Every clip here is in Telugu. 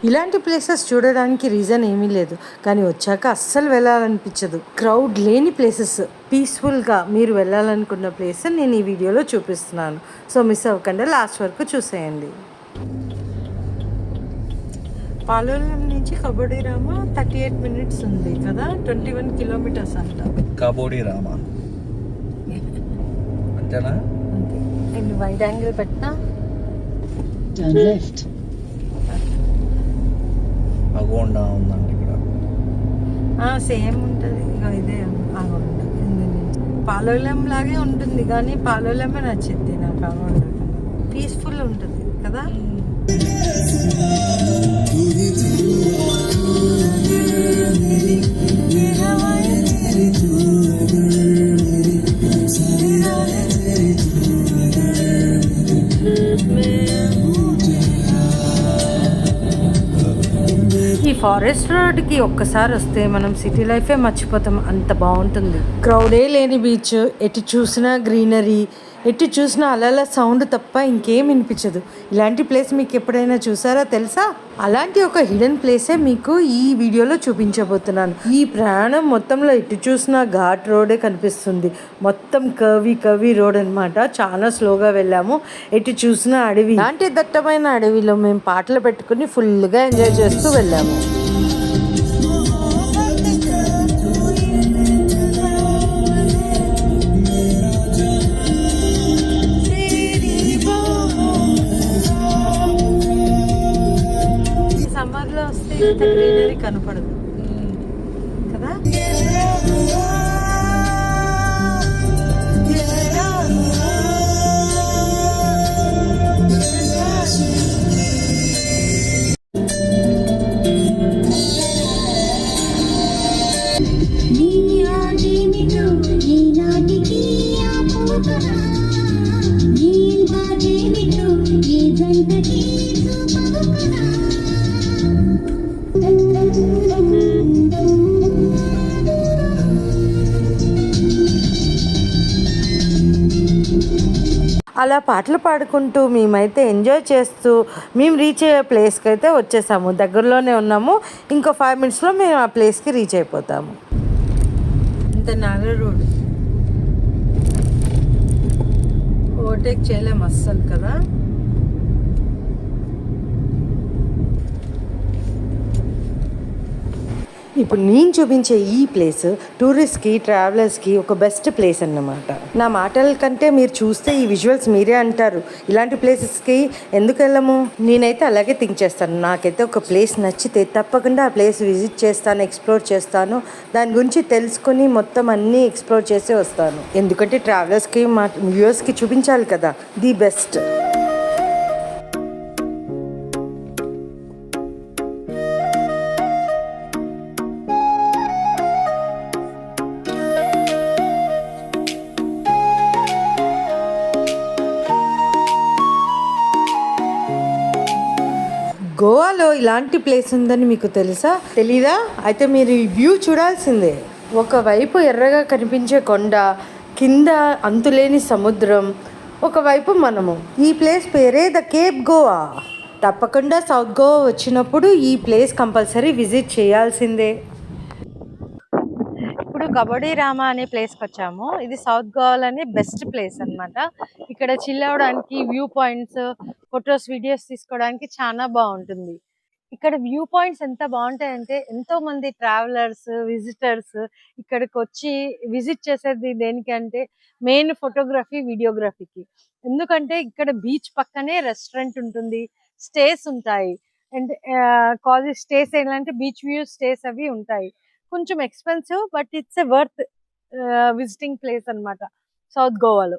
ఇలాంటి ప్లేసెస్ చూడడానికి రీజన్ ఏమీ లేదు, కానీ వచ్చాక అస్సలు వెళ్ళాలనిపించదు. క్రౌడ్ లేని ప్లేసెస్, పీస్ఫుల్గా మీరు వెళ్ళాలనుకున్న ప్లేస్ నేను ఈ వీడియోలో చూపిస్తున్నాను. సో మిస్ అవ్వకుండా లాస్ట్ వరకు చూసేయండి. పాలోలం నుంచి కబడ్డీ రామ 38 minutes ఉంది కదా, 21 kilometers అంట. కబోడి రామ అంతేనా? అంతే. అండ్ వైడ్ యాంగిల్ పెట్టినా అగోండా ఉందండి ఇక్కడ. సేమ్ ఉంటుంది. ఇదే అగోండా పాలోలం లాగే ఉంటుంది, కానీ పాలోలమే నచ్చింది నాకు. అగోండా పీస్ఫుల్ ఉంటుంది కదా. ఈ ఫారెస్ట్ రోడ్కి ఒక్కసారి వస్తే మనం సిటీ లైఫే మర్చిపోతాం, అంత బాగుంటుంది. క్రౌడే లేని బీచ్, ఎటు చూసినా గ్రీనరీ, ఎటు చూసినా అలల సౌండ్ తప్ప ఇంకేం వినిపించదు. ఇలాంటి ప్లేస్ మీకు ఎప్పుడైనా చూసారా తెలుసా? అలాంటి ఒక హిడెన్ ప్లేసే మీకు ఈ వీడియోలో చూపించబోతున్నాను. ఈ ప్రయాణం మొత్తంలో ఎటు చూసినా ఘాట్ రోడే కనిపిస్తుంది. మొత్తం కర్వీ రోడ్ అనమాట. చాలా స్లోగా వెళ్ళాము. ఎటు చూసినా అడవి. ఇలాంటి దట్టమైన అడవిలో మేము పాటలు పెట్టుకుని ఫుల్గా ఎంజాయ్ చేస్తూ వెళ్ళాము. సమ్మర్లో వస్తే ఇంత గ్రీనరీ కనపడదు కదా. అలా పాటలు పాడుకుంటూ మేమైతే ఎంజాయ్ చేస్తూ మేము రీచ్ అయ్యే ప్లేస్కి అయితే వచ్చేసాము. దగ్గరలోనే ఉన్నాము. ఇంకో 5 minutesలో మేము ఆ ప్లేస్కి రీచ్ అయిపోతాము. ఇంత నాగ రోడ్ ఓవర్టేక్ చేయలేము అస్సలు కదా. ఇప్పుడు నేను చూపించే ఈ ప్లేస్ టూరిస్ట్కి, ట్రావెలర్స్కి ఒక బెస్ట్ ప్లేస్ అన్నమాట. నా మాటల కంటే మీరు చూస్తే ఈ విజువల్స్ మీరే అంటారు, ఇలాంటి ప్లేసెస్కి ఎందుకు వెళ్ళము. నేనైతే అలాగే థింక్ చేస్తాను. నాకైతే ఒక ప్లేస్ నచ్చితే తప్పకుండా ఆ ప్లేస్ విజిట్ చేస్తాను, ఎక్స్ప్లోర్ చేస్తాను, దాని గురించి తెలుసుకొని మొత్తం అన్నీ ఎక్స్ప్లోర్ చేసే వస్తాను. ఎందుకంటే ట్రావెలర్స్కి, మా వ్యూవర్స్కి చూపించాలి కదా ది బెస్ట్. గోవాలో ఇలాంటి ప్లేస్ ఉందని మీకు తెలుసా? తెలీదా? అయితే మీరు ఈ వ్యూ చూడాల్సిందే. ఒకవైపు ఎర్రగా కనిపించే కొండ, కింద అంతులేని సముద్రం, ఒకవైపు మనము. ఈ ప్లేస్ పేరే ద కేప్ గోవా. తప్పకుండా సౌత్ గోవా వచ్చినప్పుడు ఈ ప్లేస్ కంపల్సరీ విజిట్ చేయాల్సిందే. ఇప్పుడు కబడ్డీ రామ అనే ప్లేస్కి వచ్చాము. ఇది సౌత్ గోవాలోనే బెస్ట్ ప్లేస్ అనమాట. ఇక్కడ చిల్ అవడానికి, వ్యూ పాయింట్స్, ఫొటోస్, వీడియోస్ తీసుకోవడానికి చాలా బాగుంటుంది. ఇక్కడ వ్యూ పాయింట్స్ ఎంత బాగుంటాయంటే ఎంతో మంది ట్రావెలర్స్, విజిటర్స్ ఇక్కడికి వచ్చి విజిట్ చేసేది దేనికంటే మెయిన్ ఫోటోగ్రఫీ, వీడియోగ్రఫీకి. ఎందుకంటే ఇక్కడ బీచ్ పక్కనే రెస్టారెంట్ ఉంటుంది, స్టేస్ ఉంటాయి. అండ్ కాలేజ్ స్టేస్ ఏంటంటే బీచ్ వ్యూ స్టేస్ అవి ఉంటాయి. కొంచెం expensive, but it's a worth visiting place అన్నమాట సౌత్ గోవాలో.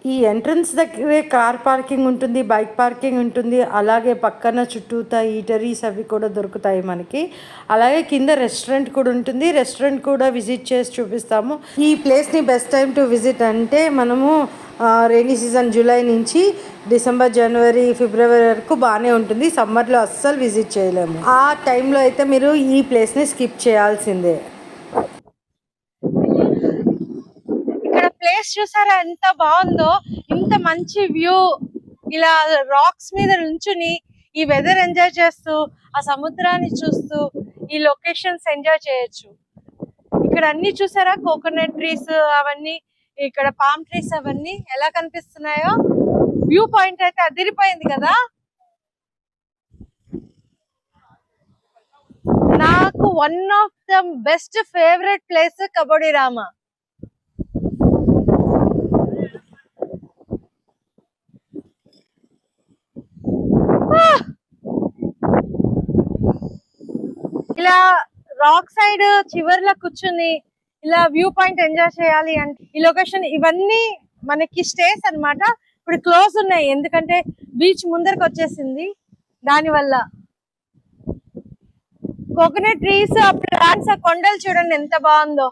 ఈ ఎంట్రన్స్ దగ్గరే కార్ పార్కింగ్ ఉంటుంది, బైక్ పార్కింగ్ ఉంటుంది. అలాగే పక్కన చుట్టూతా ఈటరీస్ అవి కూడా దొరుకుతాయి మనకి. అలాగే కింద రెస్టారెంట్ కూడా ఉంటుంది. రెస్టారెంట్ కూడా విజిట్ చేసి చూపిస్తాము. ఈ ప్లేస్ని బెస్ట్ టైం టు విజిట్ అంటే మనము రైనీ సీజన్ జూలై నుంచి డిసెంబర్, జనవరి, ఫిబ్రవరి వరకు బాగానే ఉంటుంది. సమ్మర్లో అస్సలు విజిట్ చేయలేము. ఆ టైంలో అయితే మీరు ఈ ప్లేస్ని స్కిప్ చేయాల్సిందే. ప్లేస్ చూసారా ఎంత బాగుందో, ఇంత మంచి వ్యూ, ఇలా రాక్స్ మీద నుంచుని ఈ వెదర్ ఎంజాయ్ చేస్తూ ఆ సముద్రాన్ని చూస్తూ ఈ లొకేషన్స్ ఎంజాయ్ చేయొచ్చు. ఇక్కడ అన్ని చూసారా, కోకోనట్ ట్రీస్ అవన్నీ, ఇక్కడ పామ్ ట్రీస్ అవన్నీ ఎలా కనిపిస్తున్నాయో. వ్యూ పాయింట్ అయితే అదిరిపోయింది కదా. నాకు one of the best favourite place kabaddi Rama. ఇలా రాక్ సైడ్ చివర్లో కూర్చుని ఇలా వ్యూ పాయింట్ ఎంజాయ్ చేయాలి అంటే ఈ లొకేషన్, ఇవన్నీ మనకి స్టేస్ అన్నమాట. ఇప్పుడు క్లోజ్ ఉన్నాయి ఎందుకంటే బీచ్ ముందరకు వచ్చేసింది. దాని వల్ల కోకోనట్ ట్రీస్, ఆ ప్లాంట్స్, ఆ కొండలు చూడండి ఎంత బాగుందో.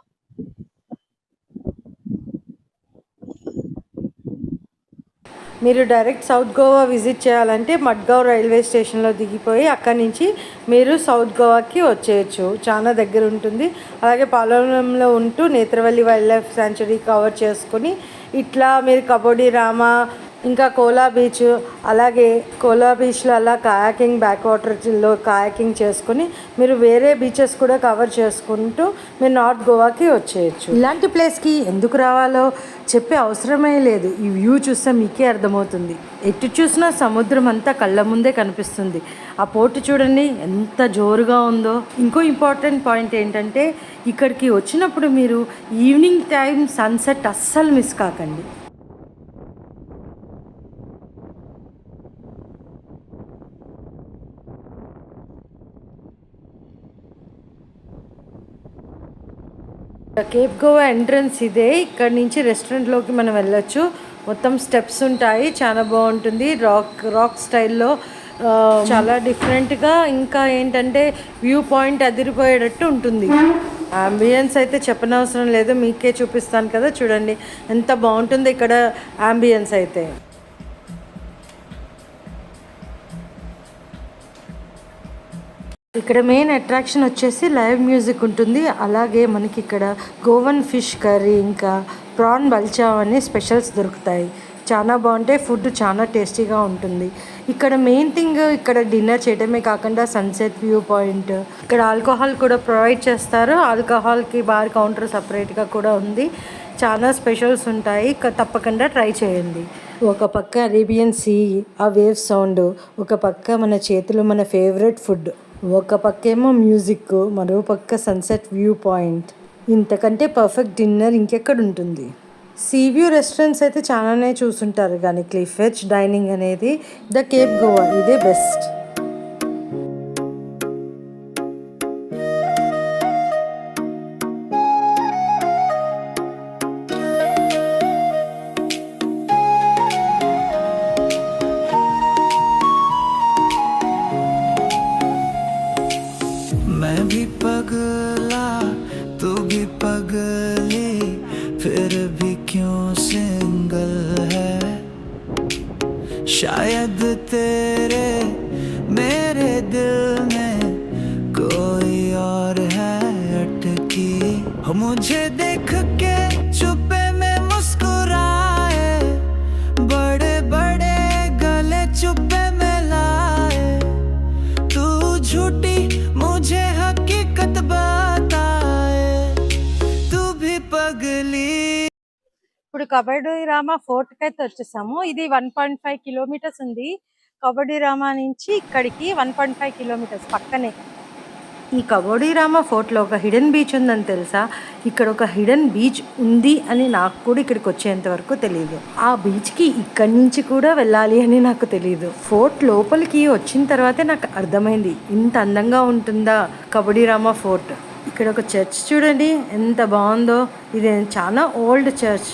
మీరు డైరెక్ట్ సౌత్ గోవా విజిట్ చేయాలంటే మడ్గావ్ రైల్వే స్టేషన్లో దిగిపోయి అక్కడి నుంచి మీరు సౌత్ గోవాకి వచ్చేయచ్చు. చాలా దగ్గర ఉంటుంది. అలాగే పాలవరంలో ఉంటూ నేత్రవల్లి వైల్డ్ లైఫ్ శాంచురీ కవర్ చేసుకుని ఇట్లా మీరు కబడ్డీ రామ, ఇంకా కోలా బీచ్, అలాగే కోలా బీచ్లో అలా కయాకింగ్, బ్యాక్ వాటర్లో కయాకింగ్ చేసుకుని మీరు వేరే బీచెస్ కూడా కవర్ చేసుకుంటూ మీరు నార్త్ గోవాకి వచ్చేయచ్చు. ఇలాంటి ప్లేస్కి ఎందుకు రావాలో చెప్పే అవసరమే లేదు. ఈ వ్యూ చూస్తే మీకే అర్థమవుతుంది. ఎటు చూసినా సముద్రం అంతా కళ్ళ ముందే కనిపిస్తుంది. ఆ పోర్టు చూడండి ఎంత జోరుగా ఉందో. ఇంకో ఇంపార్టెంట్ పాయింట్ ఏంటంటే ఇక్కడికి వచ్చినప్పుడు మీరు ఈవినింగ్ టైం సన్సెట్ అస్సలు మిస్ కాకండి. కేప్ గోవా ఎంట్రన్స్ ఇదే. ఇక్కడ నుంచి రెస్టారెంట్లోకి మనం వెళ్ళొచ్చు. మొత్తం స్టెప్స్ ఉంటాయి, చాలా బాగుంటుంది. రాక్ స్టైల్లో చాలా డిఫరెంట్గా. ఇంకా ఏంటంటే వ్యూ పాయింట్ అదిరిపోయేటట్టు ఉంటుంది. అంబియన్స్ అయితే చెప్పనవసరం లేదు, మీకే చూపిస్తాను కదా. చూడండి ఎంత బాగుంటుంది ఇక్కడ అంబియన్స్ అయితే. ఇక్కడ మెయిన్ అట్రాక్షన్ వచ్చేసి లైవ్ మ్యూజిక్ ఉంటుంది. అలాగే మనకి ఇక్కడ గోవన్ ఫిష్ కర్రీ, ఇంకా ప్రాన్ బల్చావ్ అనే స్పెషల్స్ దొరుకుతాయి. చాలా బాగుంటాయి. ఫుడ్ చాలా టేస్టీగా ఉంటుంది. ఇక్కడ మెయిన్ థింగ్ ఇక్కడ డిన్నర్ చేయడమే కాకుండా సన్సెట్ వ్యూ పాయింట్, ఇక్కడ ఆల్కహాల్ కూడా ప్రొవైడ్ చేస్తారు. ఆల్కహాల్కి బార్ కౌంటర్ సపరేట్గా కూడా ఉంది. చాలా స్పెషల్స్ ఉంటాయి, తప్పకుండా ట్రై చేయండి. ఒక పక్క అరేబియన్ సీ, ఆ వేవ్ సౌండ్, ఒక పక్క మన చేతులు మన ఫేవరెట్ ఫుడ్, ఒక పక్కేమో మ్యూజిక్, మరో పక్క సన్సెట్ వ్యూ పాయింట్. ఇంతకంటే పర్ఫెక్ట్ డిన్నర్ ఇంకెక్కడ ఉంటుంది. సీ వ్యూ రెస్టారెంట్స్ అయితే చాలానే చూసుంటారు, కానీ క్లిఫ్ ఎడ్జ్ డైనింగ్ అనేది ద కేప్ గోవా ఇదే బెస్ట్. मैं भी पगला तू भी पगली, फिर भी क्यों सिंगल है। शायद तेरे मेरे दिल में कोई और है अटकी। मुझे देख के चुपे में मुस्कुराए, बड़े बड़े गले चुपे में लाए। तू झूठी मुझे हकीकत बताए, तू भी पगली। ఇప్పుడు కబడ్డీ రామ ఫోర్ట్ కి అయితే వచ్చేసాము. ఇది 1.5 కిలోమీటర్స్ ఉంది. కబడ్డీ రామ నుంచి ఇక్కడికి 1.5 కిలోమీటర్స్ పక్కనే. ఈ కబడ్డీ రామ ఫోర్ట్లో ఒక హిడెన్ బీచ్ ఉందని తెలుసా? ఇక్కడ ఒక హిడెన్ బీచ్ ఉంది అని నాకు కూడా ఇక్కడికి వచ్చేంత వరకు తెలియదు. ఆ బీచ్కి ఇక్కడి నుంచి కూడా వెళ్ళాలి అని నాకు తెలియదు. ఫోర్ట్ లోపలికి వచ్చిన తర్వాతే నాకు అర్థమైంది ఇంత అందంగా ఉంటుందా కబడ్డీ రామ ఫోర్ట్. ఇక్కడ ఒక చర్చ్ చూడండి ఎంత బాగుందో. ఇది చాలా ఓల్డ్ చర్చ్.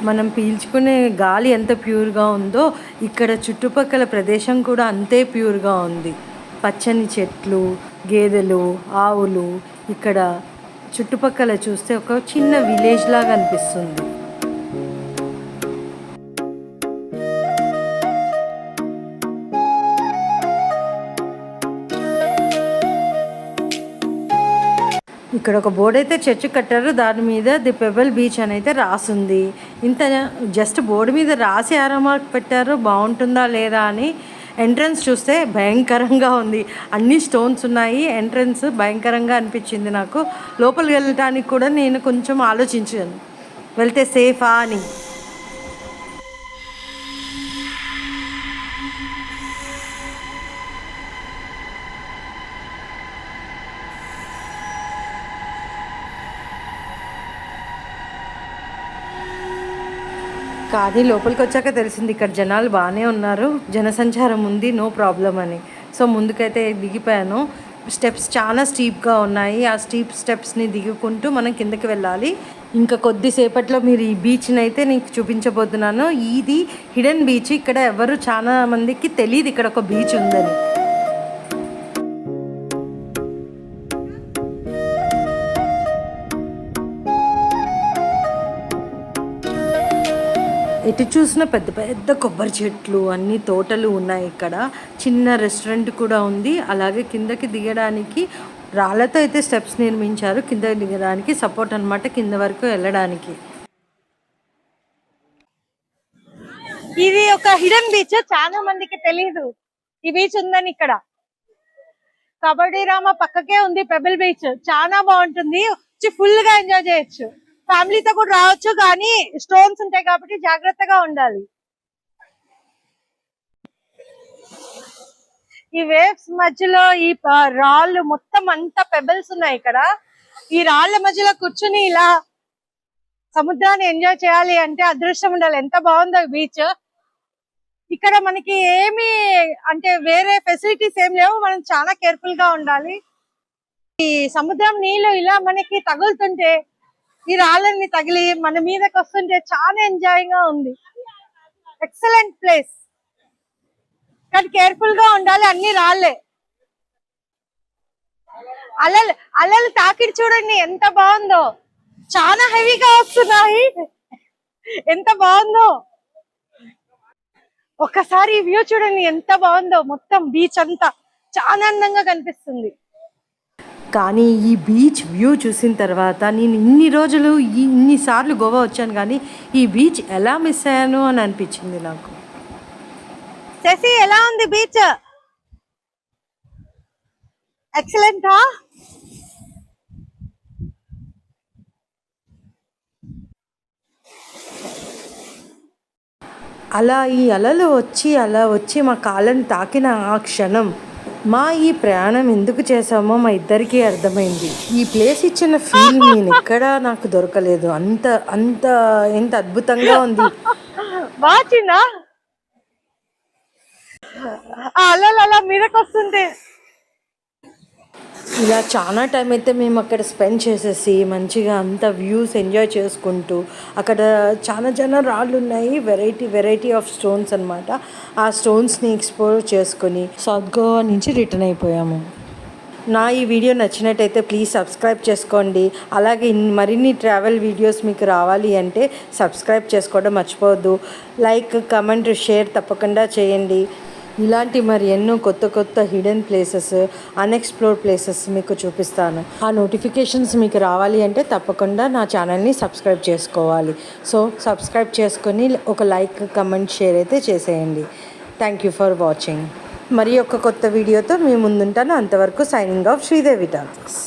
మనం పీల్చుకునే గాలి ఎంత ప్యూర్గా ఉందో ఇక్కడ చుట్టుపక్కల ప్రదేశం కూడా అంతే ప్యూర్గా ఉంది. పచ్చని చెట్లు, గేదెలు, ఆవులు. ఇక్కడ చుట్టుపక్కల చూస్తే ఒక చిన్న విలేజ్ లాగా అనిపిస్తుంది. ఇక్కడ ఒక బోర్డు అయితే చర్చ్ కట్టారు. దాని మీద ది పెబల్ బీచ్ అని అయితే రాసుంది. ఇంత జస్ట్ బోర్డు మీద రాసి ఆరో మార్క్ పెట్టారు, బాగుంటుందా లేదా అని. ఎంట్రన్స్ చూస్తే భయంకరంగా ఉంది, అన్ని స్టోన్స్ ఉన్నాయి. ఎంట్రన్స్ భయంకరంగా అనిపించింది నాకు. లోపలికి వెళ్ళడానికి కూడా నేను కొంచెం ఆలోచించాను, వెళ్తే సేఫా అని. కానీ లోపలికి వచ్చాక తెలిసింది ఇక్కడ జనాలు బాగానే ఉన్నారు, జనసంచారం ఉంది, నో ప్రాబ్లం అని. సో ముందుకైతే దిగిపోయాను. స్టెప్స్ చాలా స్టీప్గా ఉన్నాయి, ఆ స్టెప్స్ని దిగుకుంటూ మనం కిందకి వెళ్ళాలి. ఇంకా కొద్దిసేపట్లో మీరు ఈ బీచ్ని అయితే నీకు చూపించబోతున్నాను. ఇది హిడెన్ బీచ్. ఇక్కడ ఎవరు చాలా మందికి తెలియదు ఇక్కడ ఒక బీచ్ ఉందని. ఎటు చూసిన పెద్ద పెద్ద కొబ్బరి చెట్లు, అన్ని తోటలు ఉన్నాయి. ఇక్కడ చిన్న రెస్టారెంట్ కూడా ఉంది. అలాగే కిందకి దిగడానికి రాళ్ళతో అయితే స్టెప్స్ నిర్మించారు, కింద దిగడానికి సపోర్ట్ అనమాట, కింద వరకు వెళ్ళడానికి. ఇది ఒక హిడెన్ బీచ్, చాలా మందికి తెలియదు ఈ బీచ్ ఉందని. ఇక్కడ కబడ్డీ రామ పక్కకే ఉంది పెబుల్ బీచ్, చాలా బాగుంటుంది, ఫుల్ గా ఎంజాయ్ చేయొచ్చు. ఫ్యామిలీతో కూడా రావచ్చు, కానీ స్టోన్స్ ఉంటాయి కాబట్టి జాగ్రత్తగా ఉండాలి. ఈ వేవ్స్ మధ్యలో ఈ రాళ్ళు మొత్తం అంతా పెబల్స్ ఉన్నాయి. ఇక్కడ ఈ రాళ్ళ మధ్యలో కూర్చుని ఇలా సముద్రాన్ని ఎంజాయ్ చేయాలి అంటే అదృష్టం ఉండాలి. ఎంత బాగుందో బీచ్. ఇక్కడ మనకి ఏమి అంటే వేరే ఫెసిలిటీస్ ఏం లేవు, మనం చాలా కేర్ఫుల్ గా ఉండాలి. ఈ సముద్రం నీళ్ళు ఇలా మనకి తగులుతుంటే, ఈ రాళ్ళని తగిలి మన మీదకి వస్తుంటే చాలా ఎంజాయింగ్ గా ఉంది. ఎక్సలెంట్ ప్లేస్, కానీ కేర్ఫుల్ గా ఉండాలి, అన్ని రాళ్ళే. అలలు తాకిడి చూడండి ఎంత బాగుందో, చాలా హెవీగా వస్తున్నాయి, ఎంత బాగుందో. ఒక్కసారి ఈ వ్యూ చూడండి ఎంత బాగుందో, మొత్తం బీచ్ అంతా చాలా అందంగా కనిపిస్తుంది. కానీ ఈ బీచ్ వ్యూ చూసిన తర్వాత నేను ఇన్ని రోజులు ఇన్నిసార్లు గోవా వచ్చాను, కానీ ఈ బీచ్ ఎలా మిస్ అయ్యాను అని అనిపించింది నాకు. శశి ఎలా ఉంది బీచ్? ఎక్సలెంటా? అలా ఈ అలలు అలా వచ్చి మా కాళ్ళని తాకిన ఆ క్షణం మా ఈ ప్రయాణం ఎందుకు చేసామో మా ఇద్దరికీ అర్థమైంది. ఈ ప్లేస్ ఇచ్చిన ఫీల్ నేను ఎక్కడా నాకు దొరకలేదు. అంత అంత ఎంత అద్భుతంగా ఉంది. బాచినా అలలు అలా మీదకి వస్తుంటే ఇలా చాలా టైం అయితే మేము అక్కడ స్పెండ్ చేసేసి మంచిగా అంత వ్యూస్ ఎంజాయ్ చేసుకుంటూ, అక్కడ చాలా రాళ్ళు ఉన్నాయి, వెరైటీ ఆఫ్ స్టోన్స్ అనమాట. ఆ స్టోన్స్ని ఎక్స్ప్లోర్ చేసుకొని సౌత్ గోవా నుంచి రిటర్న్ అయిపోయాము. నా ఈ వీడియో నచ్చినట్టయితే ప్లీజ్ సబ్స్క్రైబ్ చేసుకోండి. అలాగే మరిన్ని ట్రావెల్ వీడియోస్ మీకు రావాలి అంటే సబ్స్క్రైబ్ చేసుకోవడం మర్చిపోవద్దు. లైక్, కమెంట్, షేర్ తప్పకుండా చేయండి. ఇలాంటి మరి ఎన్నో కొత్త హిడెన్ ప్లేసెస్, అన్ఎక్స్ప్లోర్ ప్లేసెస్ మీకు చూపిస్తాను. ఆ నోటిఫికేషన్స్ మీకు రావాలి అంటే తప్పకుండా నా ఛానల్ని సబ్స్క్రైబ్ చేసుకోవాలి. సో సబ్స్క్రైబ్ చేసుకొని ఒక లైక్, కమెంట్, షేర్ అయితే చేసేయండి. Thank you for watching. మరి ఒక కొత్త వీడియోతో మీ ముందుంటాను. అంతవరకు సైనింగ్ ఆఫ్ శ్రీదేవి టాకీస్.